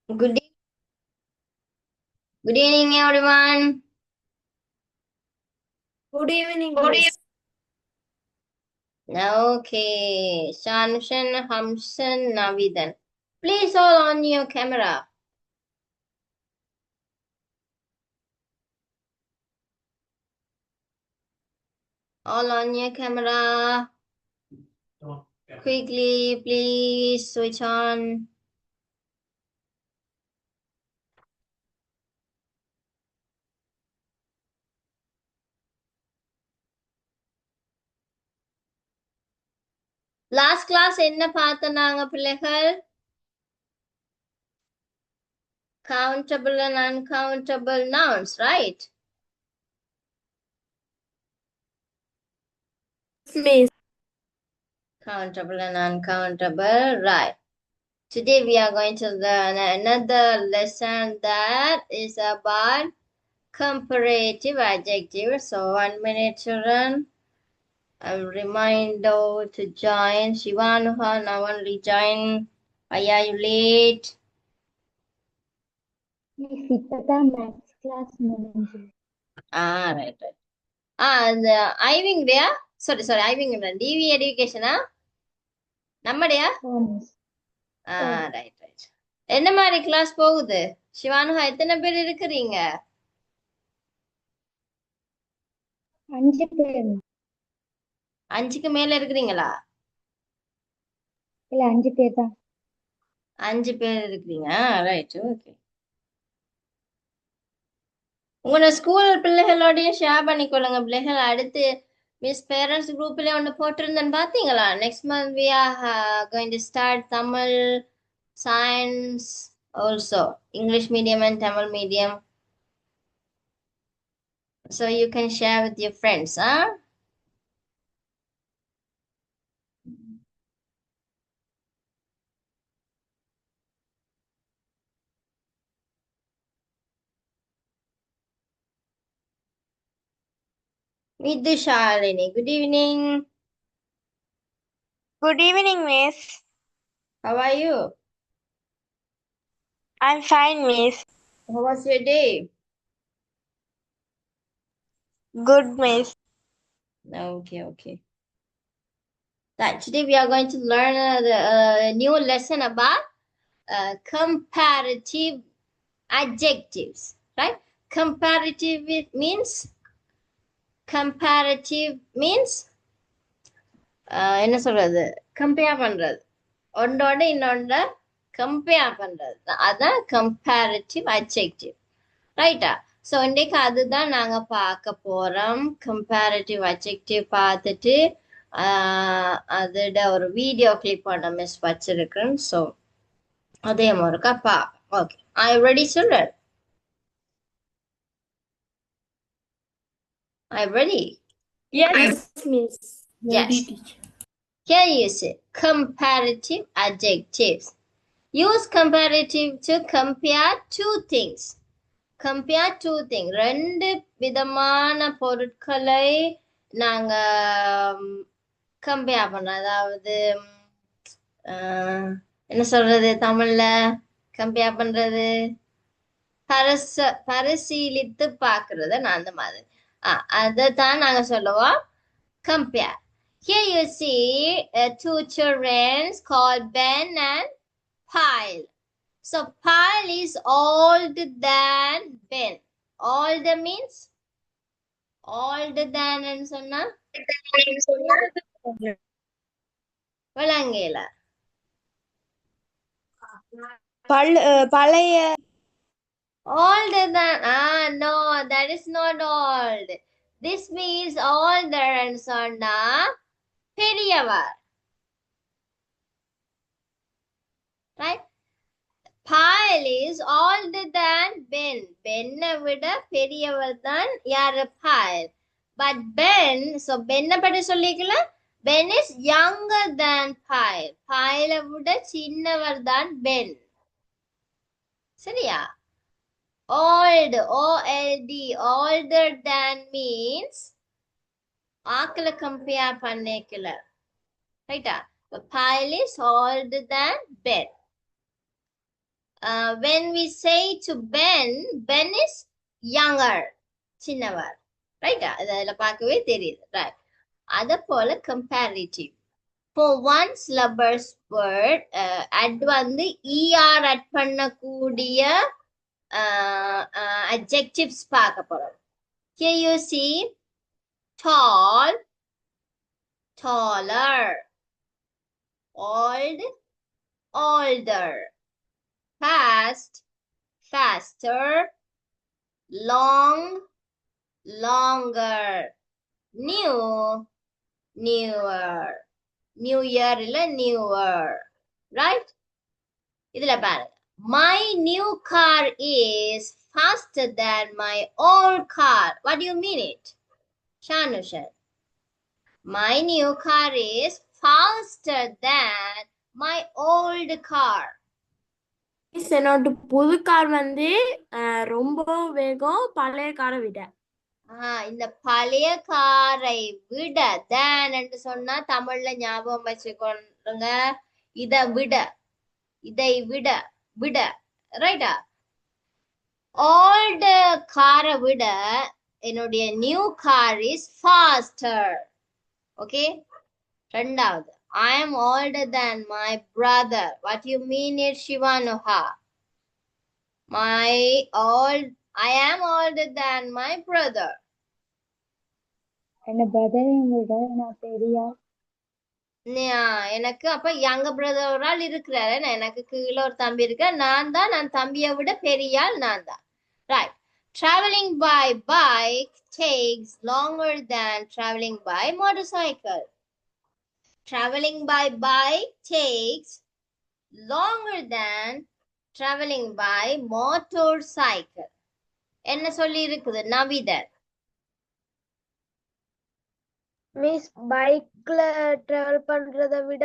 Good, good evening, everyone. Good evening, Good Miss. evening. Okay, Shanshan, Hamsan, Navidan. Please all on your camera. All on your camera. Quickly, please switch on. Last class என்ன பார்த்தனாங்க பிள்ளைகள்? Countable and uncountable nouns, right? Miss. Countable and uncountable, right. Today we are going to learn another lesson that is about comparative adjectives. So 1 minute, children. I'll remind you to join. Shivanuha, now only join. Why are you late? Miss, இப்பதான் maths class முடிஞ்சு. Right. அந்த ஐவிங் டேயா? Sorry ஐவிங் TV எடுகேஷனா? நம்மடையா? Miss right. என்ன மாதிரி கிளாஸ் போகுது? சிவானுஹா எத்தனை பேர் இருக்கிறீங்க? 5 பேர் 5க்கு மேல இருக்கிறீங்களா? இல்ல 5 பேர் தான். 5 பேர் இருக்கிறீங்க. Right, okay. உங்களோட ஸ்கூல் பிள்ளைகளோடய ஷேர் பண்ணிக்கொள்ளுங்க பிள்ளைகள். அடுத்து மிஸ் பேரண்ட்ஸ் குரூப்ல ஒன்று போட்டிருந்தேன்னு பார்த்தீங்களா? Next month we are going to start Tamil, science, also English medium and Tamil medium. So you can share with your friends, huh? Vidushalini, good evening. Good evening, Miss. How are you? I'm fine, Miss. How was your day? Good, Miss. Okay. Right, today we are going to learn a new lesson about comparative adjectives, right? Comparative means என்ன சொல்றது, compare பண்றது, ஒன்றோட இன்னொன்ற compare பண்றது, அதான் comparative adjective, ரைட்டா? So இன்றைக்கு அதுதான் நாங்க பார்க்க போறோம். கம்பேரிட்டிவ் அட்ஜெக்டிவ் பார்த்துட்டு அதோட ஒரு வீடியோ கிளிப் பண்ண மிஸ் வச்சிருக்கேன். ஸோ அதே மாதிரிக்கா ஓகே, ஐ ரெடி சொல்றேன். ஐ ready. Yes, Miss. Yes. Here you see comparative adjectives. Use comparative to compare two things. Compare two things. ரெண்டு விதமான பொருட்களை நாங்க கம்பேர் பண்ணோம். அதாவது என்ன சொல்றது தமிழ்ல கம்பேர் பண்றது, பரிசீலித்து பார்க்கறது, நான் அந்த மாதிரி அதைத்தான் நாங்க சொல்லுவோம் compare. Here you see two children called Ben and Pyle. So Pyle is older than Ben. Older means older than ன்னு சொன்னா விளங்கல. பழைய Older than, no, that is not old. This means older ன்னு சொன்னா பெரியவர், right? Pyle is older than Ben. பென்னை விட பெரியவர் தான் யாரு? Pyle. But Ben, so பென்னை பற்றி சொல்லிக்கலாம். Ben is younger than Pyle. Pyle விட சின்னவர் தான் Ben. சரியா? Old, OLD, older than means ஆக்களை கம்பேர் பண்ணிக்கல, ரைட்டா? Pyle is older than Ben. when we say to Ben, Ben is younger, சின்னவர். ரைட்டா? இதுல பார்க்கவே தெரியுது. ரைட். அத போல comparative. For one syllabus word, add வந்து er add பண்ணக்கூடிய adjectives பார்க்க போறோம். Here you see tall, taller, old, older, fast, faster, long, longer, new, newer, new year இல்ல newer, right? இதுல பாருங்க, my new car is faster than my old car. What do you mean it? Shanushan. My new car is faster than my old car. Miss என்னோட புது car வந்து ரொம்ப வேகம் பழைய காரை விட. இந்த பழைய காரை விட, than என்று சொன்னா தமிழ்ல ஞாபகம் வச்சுக்கொள்ளுங்க, இதை விட, இதை விட, விட, ரைட்டா? ஓல்டு காரை விட என்னுடைய new car is pastor. Okay. ரெண்டாவது, I am older than my brother. What you mean is Shivanuha? I am older than my brother. என்ன பிரதரையும் விட நான் பெரியா. எனக்கு அப்ப யங்க பிரதர் ஒரு ஆள் இருக்கிறாரு, எனக்கு கீழே ஒரு தம்பி இருக்க, நான் தம்பியை விட பெரியாள் நான் தான். Right. Traveling by bike takes longer than traveling by motorcycle. Traveling by bike takes longer than traveling by motorcycle. என்ன சொல்லி இருக்குது நவிதர்? மிஸ் பைக்ல டிராவல் பண்றதை விட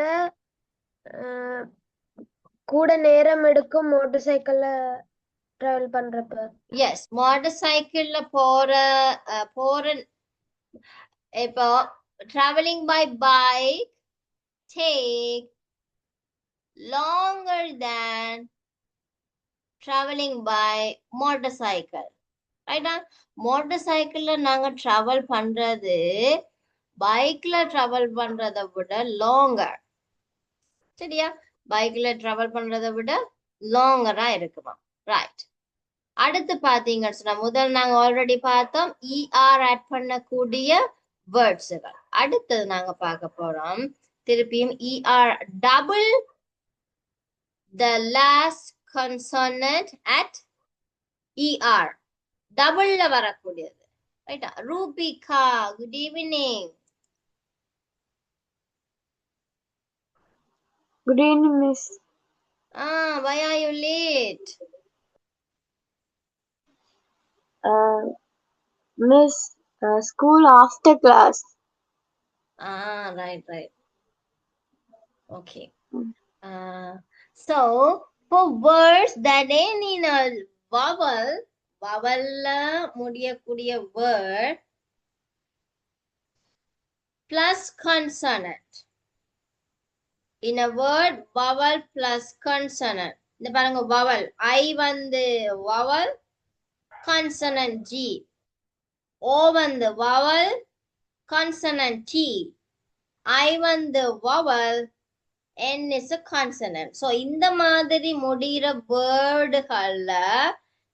கூட நேரம் எடுக்கும் மோட்டார் சைக்கிள்ல டிராவல் பண்றப்ப. எஸ், மோட்டார் சைக்கிள்ல போற இப்போ traveling by bike take longer than traveling by motorcycle. ரைட்டா? மோட்டார் சைக்கிள்ல நாங்க டிராவல் பண்றது பைக்ல டிராவல் பண்றதை விட லாங்கர். சரியா? பைக்ல டிராவல் பண்றதை விட லாங்கரா இருக்குமா? ரைட். அடுத்து பாத்தீங்கன்னு சொன்னா, முதல் நாங்க ஆல்ரெடி பார்த்தோம் er ஆட் பண்ணக்கூடிய வேர்ட்ஸுகள். அடுத்தது நாங்க பார்க்க போறோம் திருப்பியும் er, double the last consonant at er, டபுள்ல வரக்கூடியது. ரைட்டா? Rubika, good evening. Good evening miss. Why are you late? Miss school after class. Right. Okay. So for words that end in a vowel முடியக்கூடிய word plus consonant. In a word, vowel plus consonant. இந்த பாருங்க, vowel I வந்து vowel, consonant G. O வந்து vowel, consonant T. I வந்து vowel, N is a consonant. So இந்த மாதிரி முடிகிற வேர்டுகள்ல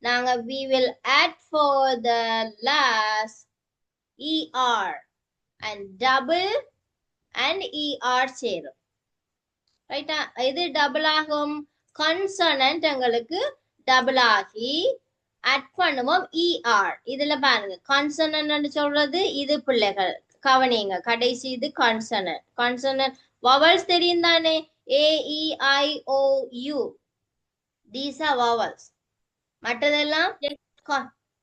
நாங்க we will add for the last er and double and er சேரும். ரைட்டா? இது டபுள் ஆகும். கன்சனன்ட் எங்களுக்கு டபுள் ஆகி ஆட் பண்ணுவோம் er. இதுல பாருங்க, கன்சனன்ட் சொல்றது இது பிள்ளைகள் கவனிங்க, கடைசி இது கான்சனன்ட். கான்சனன்ட் வவல்ஸ் தெரியும் தானே, AEIOU, these are vowels. மற்றதெல்லாம்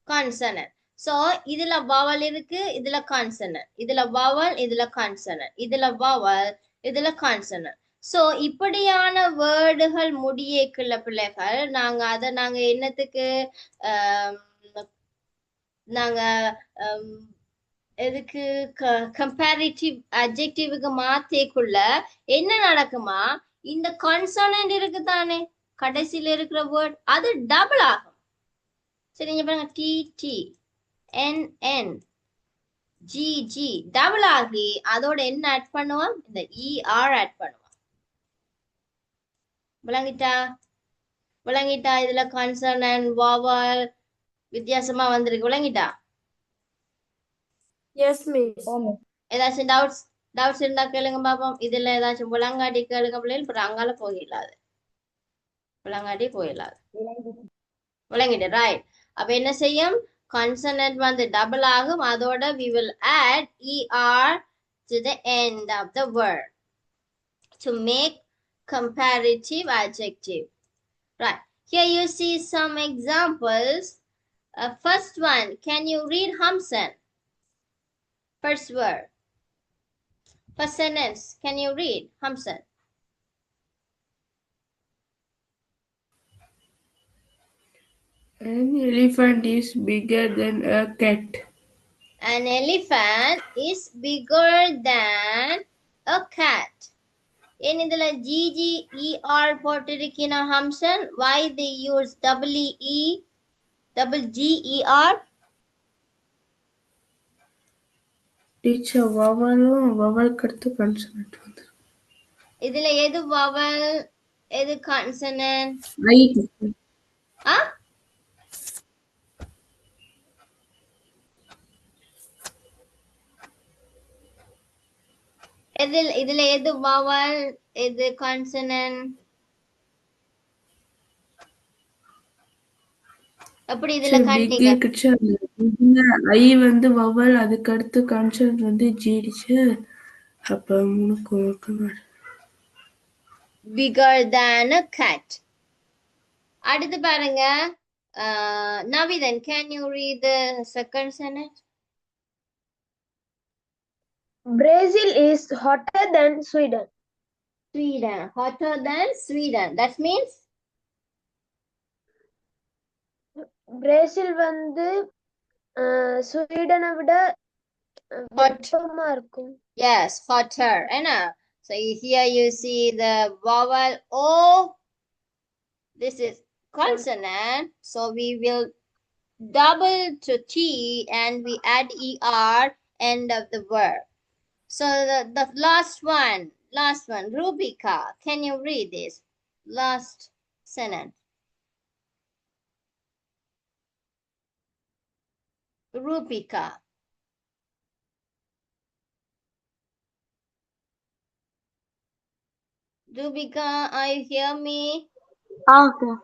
கான்சனன்ட். சோ இதுல வவல் இருக்கு, இதுல கான்சனன்ட், இதுல வவல், இதுல கான்சனன்ட், இதுல வவல், இதுல கான்சனன்ட். சோ இப்படியான வேர்டுகள் முடியக்குள்ள பிள்ளைகள் நாங்க என்னத்துக்கு நாங்க எதுக்கு கம்பேரிட்டிவ் அட்ஜெக்டிவ்க்கு மாத்திக்குள்ள என்ன நடக்குமா, இந்த கான்சனன்ட் இருக்கு தானே, கடைசியில இருக்கிற வேர்ட் அது டபுள் ஆகும். சரி நீங்க பாருங்க TT NN GG டபுள் ஆகி அதோட என்ன ஆட் பண்ணுவோம், இந்த ER ஆட் பண்ணுவோம். விளங்கிட்டா இதுல கான்சனன்ட் வாவல் வித்தியாசமா வந்திருக்கு. விளங்கிட்டா? Yes, miss. ஓ மிஸ். ஏதாச்சும் டவுட்ஸ் இருந்தா கேளுங்க பாப்போம். இதுல ஏதாச்சும் விளங்காட்டி கேளுங்க பிள்ளைகள். அப்புறம் அங்கால போயிடலாது, விளங்காட்டி போயிடலாது. விளங்கிட்டு ரைட். அப்ப என்ன செய்யும், கான்சனன்ட் வந்து டபுள் ஆகும், அதோட we will add ER to the end of the word to make comparative adjective. Right. Here you see some examples. First one, can you read Hamsan? First word. First sentence, can you read Hamsan? An elephant is bigger than a cat. An elephant is bigger than a cat. ஏன் இதுல GGER போட்டிருக்கினா Hamsan? Why they use double GER? Teacher, vowel கடுத்து consonant வந்து. இதுல எது vowel எது consonant? I. ஆ? இதுல எது vowel எது consonant? அப்படி இதுல கண்டிங்க. I வந்து vowel, அதுக்கு அடுத்து consonant வந்து G teacher. அப்ப மூணுக்கு Bigger than a cat. அடுத்து பாருங்க. Navidan, can you read the second sentence? Brazil is hotter than Sweden. Sweden, hotter than Sweden. That means Brazil வந்து ஸ்வீடனை விட வெப்பமா இருக்கும். yes, hotter. So here you see the vowel O. This is consonant. So we will double to T and we add ER end of the word. So the last one, Rubika, can you read this last sentence? Rubika. Rubika, are you hear me? Okay.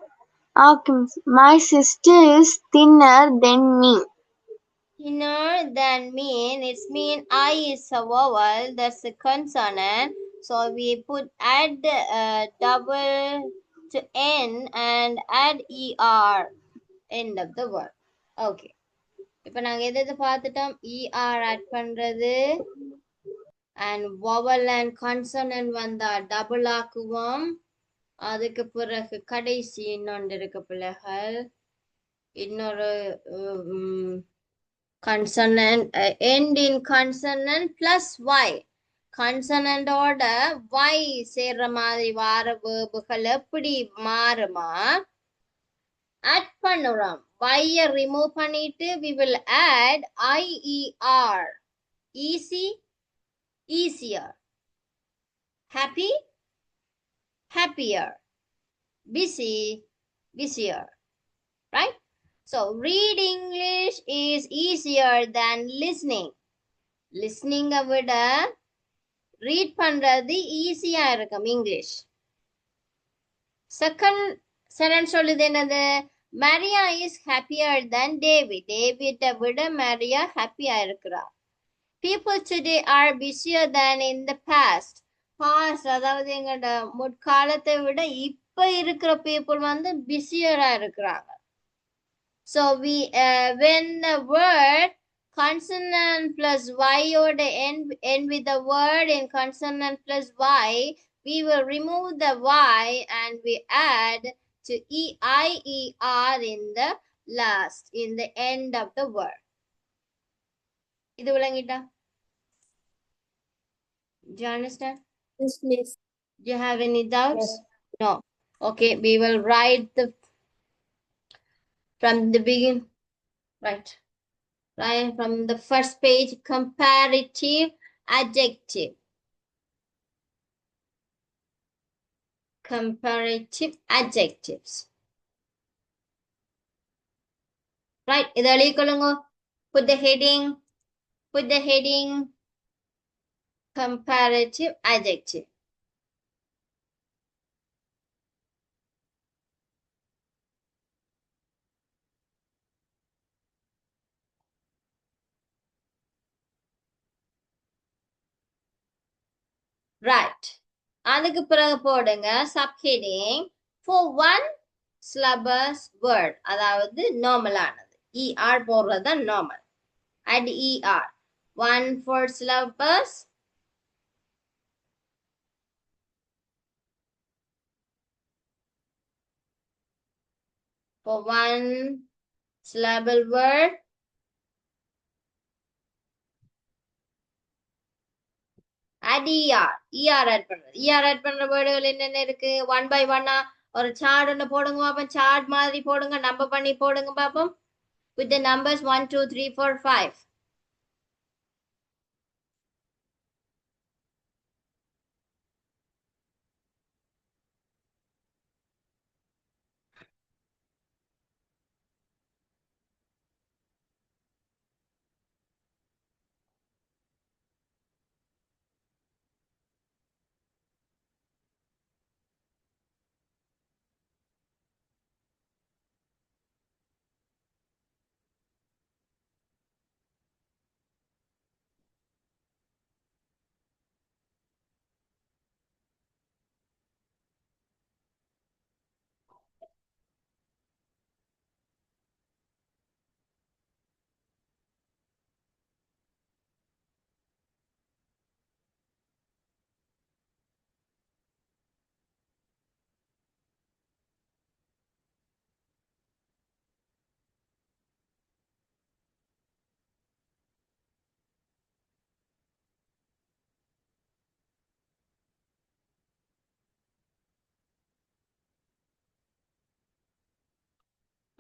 Okay, miss. My sister is thinner than me. Thinner than mean, it's mean I is a vowel, that's a consonant. So we add double to N and add ER end of the word. Okay. இப்போ நாங்க எது பார்த்துட்டோம், ER add பண்றது and vowel and consonant வந்தா double ஆக்குவோம். அதுக்கு பிறகு கடைசி இன்னொன்று இருக்கு பிள்ளைகள், இன்னொரு consonant end in consonant plus y. consonant ஓட y சேர்ற மாதிரி வார வேர்புகள் எப்படி மாறுமா ஆட் பண்ணுறோம். y ரிமூவ் பண்ணிட்டு we will add IER. easy, easier. Happy, happier. Busy, busier. Right? So read English is easier than listening. Listening விட read பண்றது ஈஸியா இருக்கும் இங்கிலீஷ். செகண்ட் சென்டென்ஸ் சொல்லுது என்னது, Maria is happier than David. David விட Maria ஹாப்பியா இருக்கிறா. People today are busier than in the past. Past அதாவது எங்கட முற்காலத்தை விட இப்ப இருக்கிற people வந்து பிஸியரா இருக்கிறாங்க. So we when the word consonant plus y oda end with the word in consonant plus y, we will remove the y and we add to EIER in the last, in the end of the word. இது விளங்கிட்டா? Do you understand? Yes, miss. Do you have any doubts? Yes. No. Okay, we will write the from the begin. Right. Right from the first page, comparative adjective. Comparative adjectives. Right. Put the heading. Put the heading. Comparative adjective. Right. அதுக்கு பிறகு போடுங்க subheading for one syllabus word. அதாவது நார்மலானது. ER போடுறது தான் normal. Add ER. One for syllabus. For one syllable word. Add ER. ER add பண்றது. ER add பண்ற வேர்டுகள் என்னென்ன இருக்கு? ஒன் பை ஒன்னா ஒரு சார்ட் ஒன்று போடுங்க பாப்போம். சார்ட் மாதிரி போடுங்க. நம்பர் பண்ணி போடுங்க பாப்போம். With the numbers 1, 2, 3, 4, 5.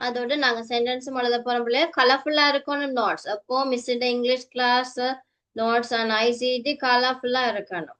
அதோட நாங்க சென்டென்ஸும் எழுத போறோம் பிள்ளைய கலர்ஃபுல்லா இருக்கணும் நோட்ஸ். அப்போ miss English class notes and ICT கலர்ஃபுல்லா இருக்கணும்.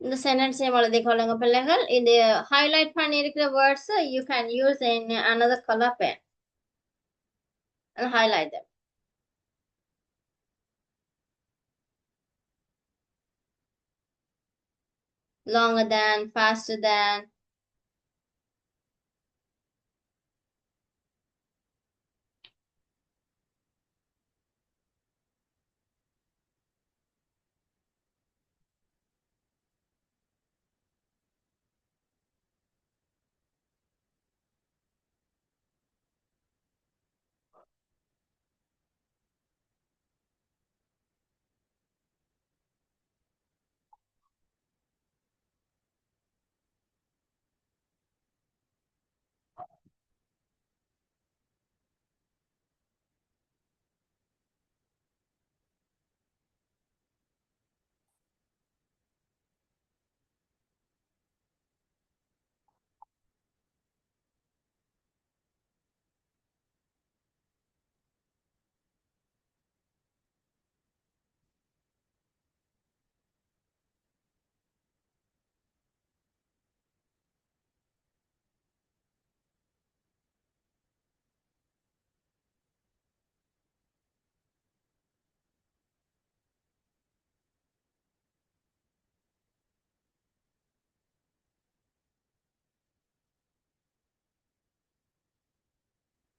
இந்த சென்டென்ஸையும் எழுதி கொள்ளுங்க பிள்ளைகள். இந்த ஹைலைட் பண்ணியிருக்கிற words you can use in another color pen and highlight them. Longer than, faster than.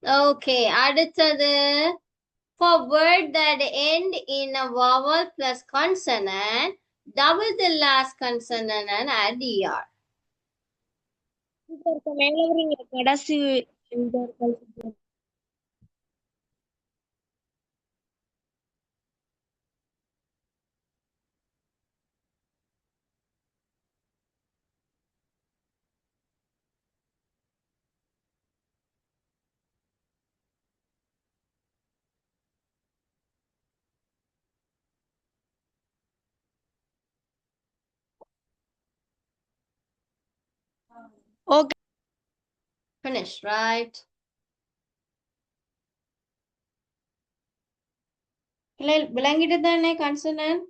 Okay, அடுத்தது for word that end in a vowel plus consonant, double the last consonant and add er. மேல வரீங்க கடைசி இந்த okay Finish, right? இல்லை விளங்கிட்டு தானே consonant?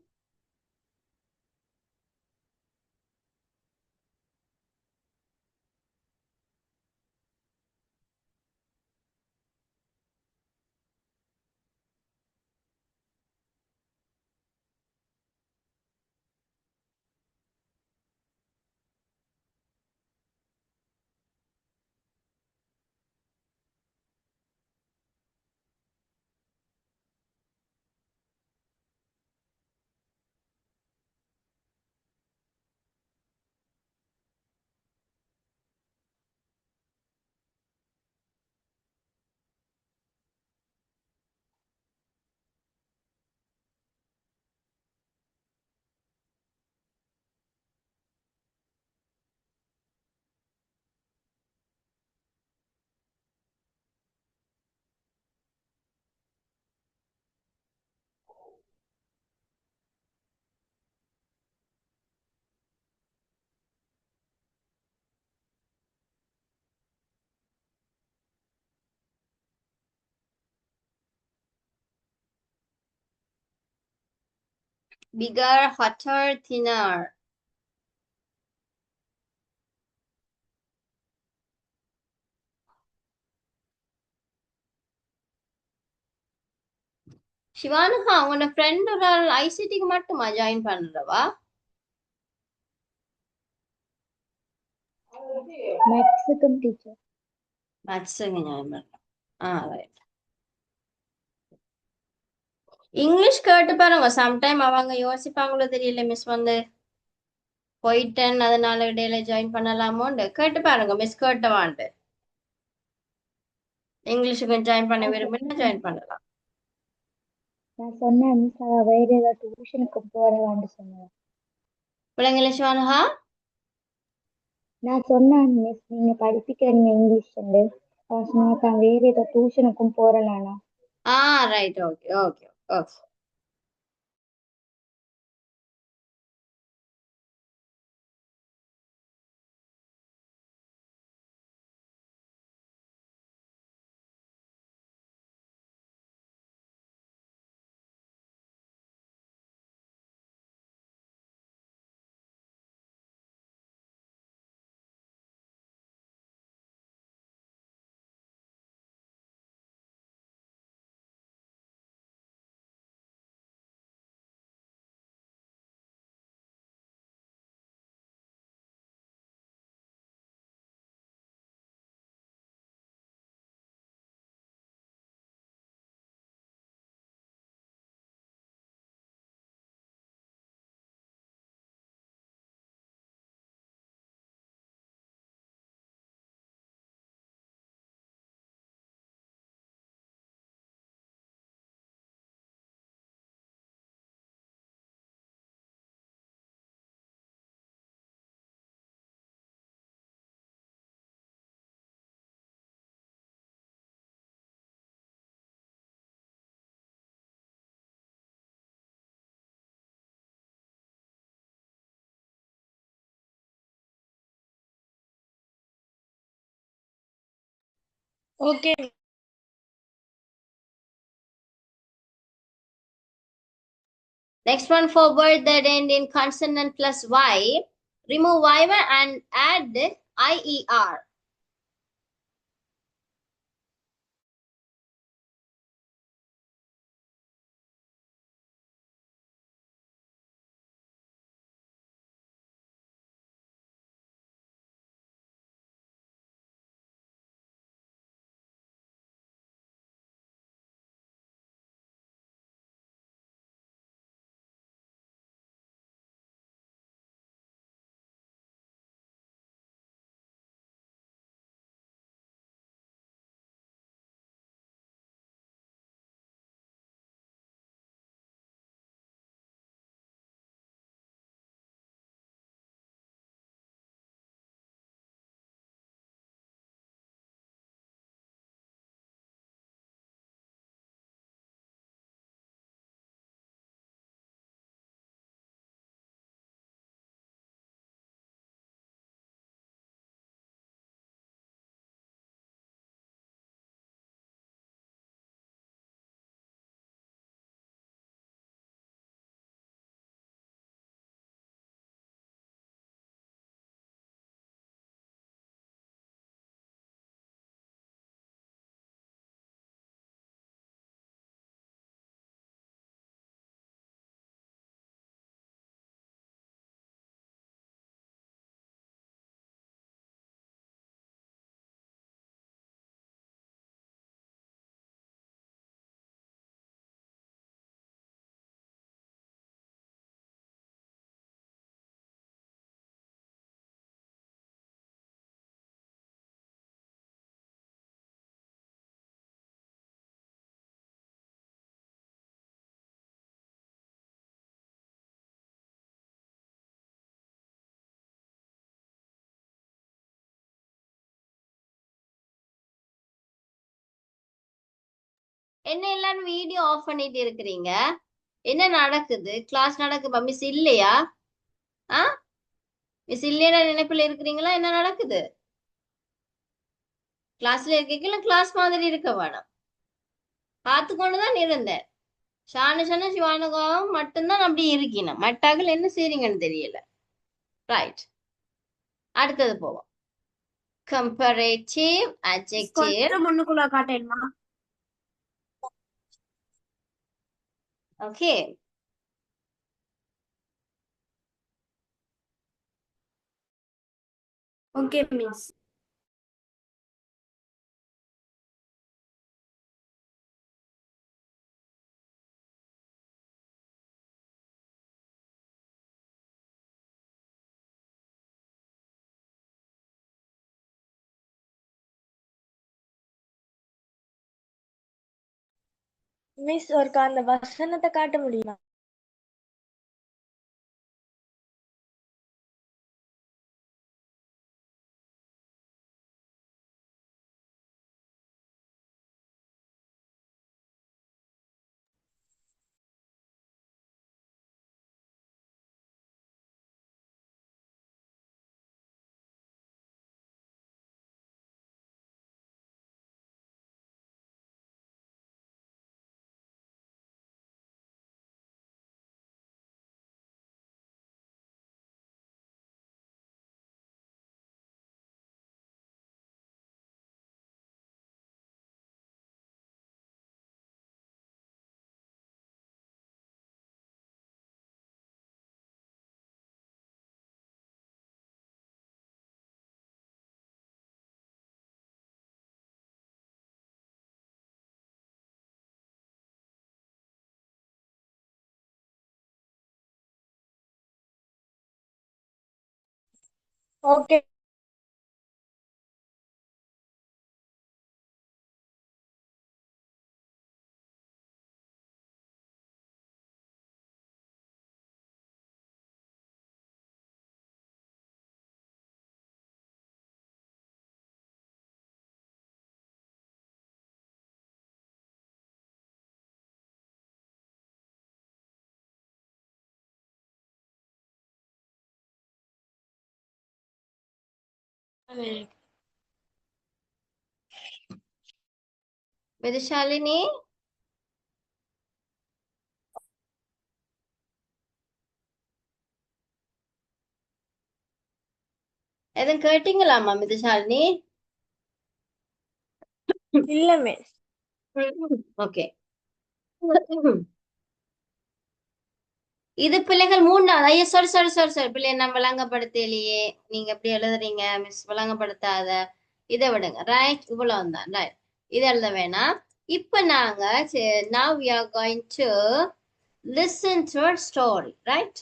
Bigger, hotter, thinner. சிவானுகா உன்னோட friend ஒரு ஆள் ஐசிடிக்கு மட்டுமா ஜாயின் பண்றவா? மேக்ஸுக்கும் டீச்சர். மேத்ஸுங்க ஜாயின் பண்றேன். ரைட். இங்கிலீஷ் கேட்டு பாருங்க, சம்டைம் அவங்க யோசிப்பாங்களோ தெரியல, மிஸ் வந்து போயிட்டேன் அதனால இடையில ஜாயின் பண்ணலாமோன்னு கேட்டு பாருங்க, மிஸ் கேட்டவான்ட்டு. இங்கிலீஷுக்கு ஜாயின் பண்ண விரும்பினா ஜாயின் பண்ணலாம். நான் சொன்னேன் மிஸ் அவ வேற ஏதாவது டியூஷனுக்கு போறவான்னு சொன்னேன். பிள்ளைங்கள சிவானுகா நான் சொன்னேன் மிஸ் நீங்க படிப்பிக்கிறீங்க இங்கிலீஷ் அவன் சொன்னா தான் வேற ஏதோ டியூஷனுக்கும் போறலானா. Right, okay okay okay. Okay Next one, for word that end in consonant plus y, remove y and add ier. என்ன எல்லாரும் வீடியோ ஆஃப் பண்ணிட்டு இருக்கிறீங்க? என்ன நடக்குது? கிளாஸ் நடக்குப்பா. மிஸ் இல்லையா? ஆ மிஸ் இல்லையா நினைப்பில் இருக்கிறீங்களா? என்ன நடக்குது? கிளாஸ்ல இருக்கீங்களா? கிளாஸ் மாதிரி இருக்க வேணாம். பார்த்து கொண்டுதான் இருந்தேன். ஷானு சிவானுகாவும் மட்டும்தான் அப்படி இருக்கணும். மட்டாக்கள் என்ன செய்றீங்கன்னு தெரியல. ரைட், அடுத்தது போவோம். Comparative adjective. கொஞ்சம் முன்னுக்குள்ள காட்டேன்மா. Okay, okay miss. மிஸ் ஒருக்கா அந்த வசனத்தை காட்ட முடியுமா? ஓகே விதுஷாலினி, எதுவும் கேட்டீங்களாமா விதுஷாலினி? இல்ல மிஸ். ஓகே, இது பிள்ளைகள் மூன்றாவது. ஐயா சாரி பிள்ளை, நான் விளங்கப்படுத்தலையே. நீங்க எப்படி எழுதுறீங்க மிஸ்? விளங்கப்படுத்தாத, இதை விடுங்க. ரைட், இவ்வளவுதான். ரைட், இது எழுத வேணாம். இப்ப நாங்க now we are going to listen to a story. Right,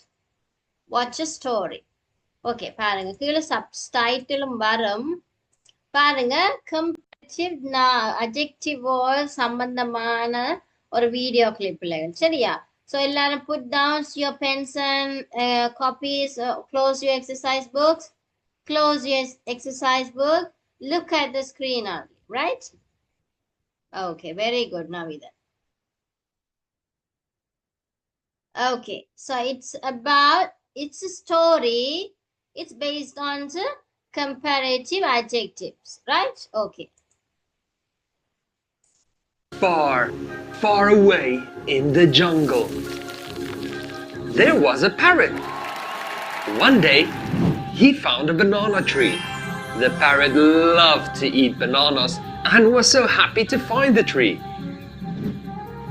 watch a story. Okay, பாருங்க, கீழே சப்டைட்டிலும் வரும். பாருங்க, கம்பேரிட்டிவ் அட்ஜெக்டிவ் சம்பந்தமான ஒரு வீடியோ கிளிப் பிள்ளைகள். சரியா? So எல்லாரும் put down your pens and copies, close your exercise books, close your exercise book, look at the screen only, right? Okay, very good, Navida. Okay, so it's a story. It's based on the comparative adjectives, right? Okay. Far away in the jungle, there was a parrot. One day, he found a banana tree. The parrot loved to eat bananas and was so happy to find the tree.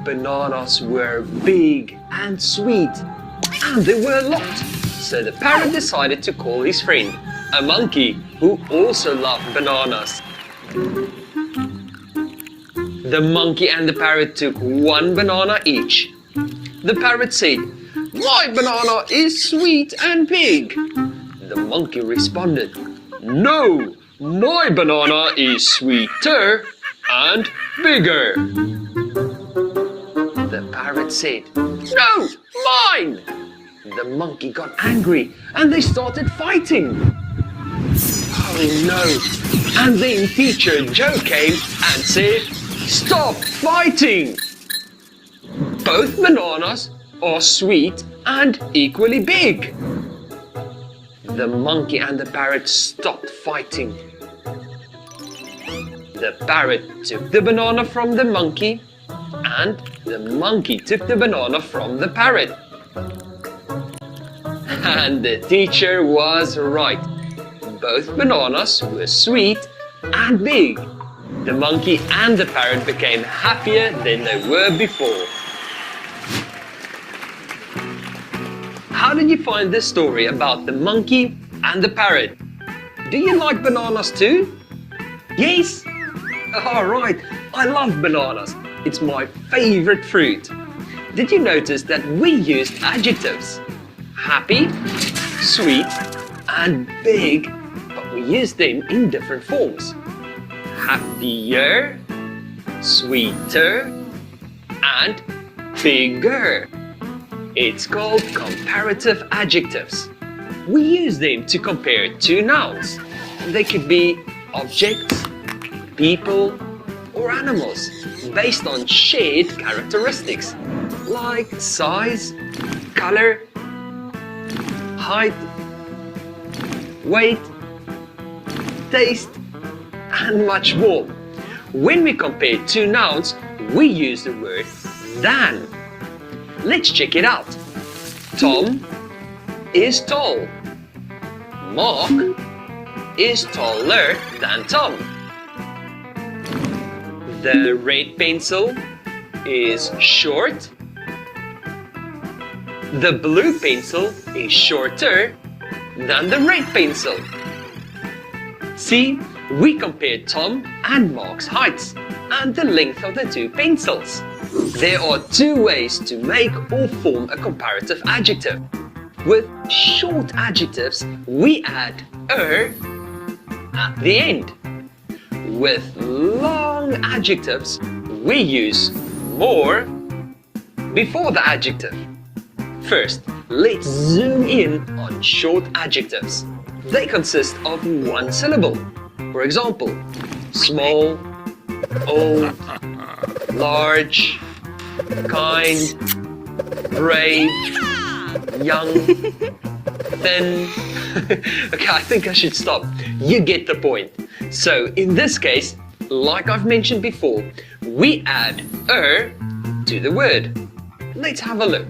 Bananas were big and sweet, and there were a lot. So the parrot decided to call his friend, a monkey who also loved bananas. The monkey and the parrot took one banana each. The parrot said, "My banana is sweet and big." The monkey responded, "No, my banana is sweeter and bigger." The parrot said, "No, mine." The monkey got angry and they started fighting. Oh no! And then teacher Joe came and said, "Stop fighting! Both bananas are sweet and equally big. The monkey and the parrot stopped fighting. The parrot took the banana from the monkey, and the monkey took the banana from the parrot. And the teacher was right. Both bananas were sweet and big. The monkey and the parrot became happier than they were before. How did you find this story about the monkey and the parrot? Do you like bananas too? Yes? Alright, I love bananas. It's my favorite fruit. Did you notice that we used adjectives? Happy, sweet, and big, but we used them in different forms. Happier, sweeter, and bigger. It's called comparative adjectives. We use them to compare two nouns. They could be objects, people, or animals based on shared characteristics like size, color, height, weight, taste, and much more. When we compare two nouns, we use the word than. Let's check it out. Tom is tall. Mark is taller than Tom. The red pencil is short. The blue pencil is shorter than the red pencil. See, we compared Tom and Mark's heights and the length of the two pencils. There are two ways to make or form a comparative adjective. With short adjectives, we add er at the end. With long adjectives, we use more before the adjective. First, let's zoom in on short adjectives. They consist of one syllable. For example, small, old, large, kind, brave, young, thin. Okay, I think I should stop. You get the point. So in this case, like I've mentioned before, we add er to the word. Let's have a look.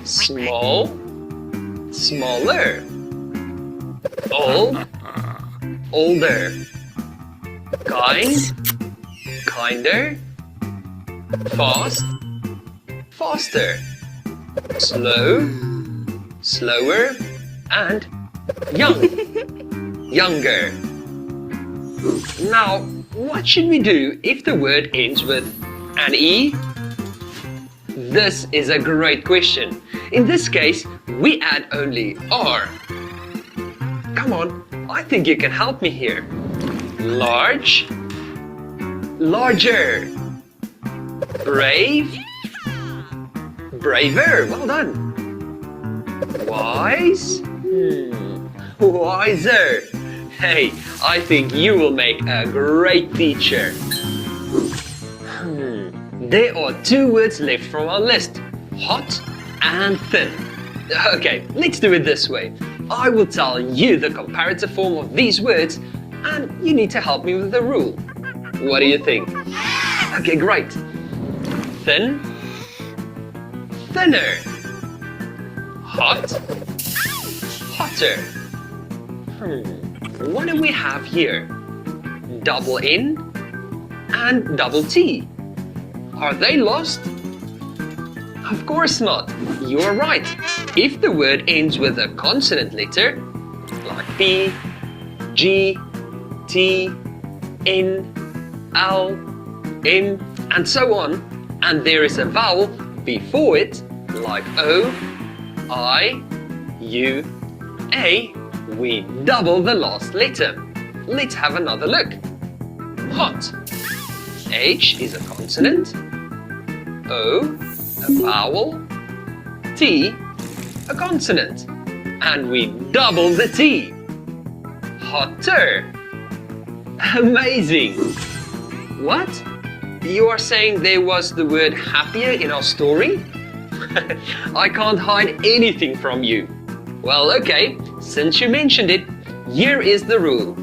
Small, smaller. Old, older. Kind, kinder. Fast, faster. Slow, slower. And young, younger. Now, what should we do if the word ends with an E? This is a great question. In this case, we add only R. Come on, I think you can help me here. Large, larger. Brave, braver. Well done. Wise, wiser. Hey, I think you will make a great teacher. There are two words left from our list, hot and thin. Okay, let's do it this way. I will tell you the comparative form of these words and you need to help me with the rule. What do you think? Okay, great. Thin, thinner. Hot, hotter. What do we have here? Double N and double T. Are they lost? Of course not. You are right. If the word ends with a consonant letter, like P, G, T, N, L, M, and so on, and there is a vowel before it, like O, I, U, A, we double the last letter. Let's have another look. Hot. H is a consonant. O, a vowel. T, a consonant. And we double the T. Hotter. Amazing. What? You are saying there was the word happier in our story? I can't hide anything from you. Well, okay, since you mentioned it, here is the rule.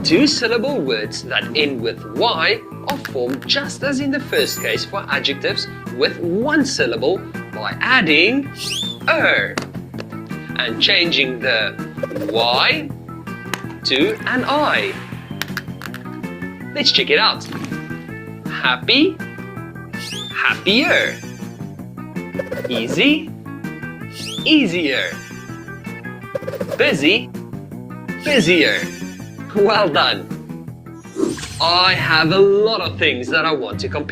2-syllable words that end with Y are formed just as in the first case for adjectives with 1 syllable by adding er and changing the Y to an I. Let's check it out. Happy, happier. Easy, easier. Busy, busier. Well done. I have a lot of things that I want to compare.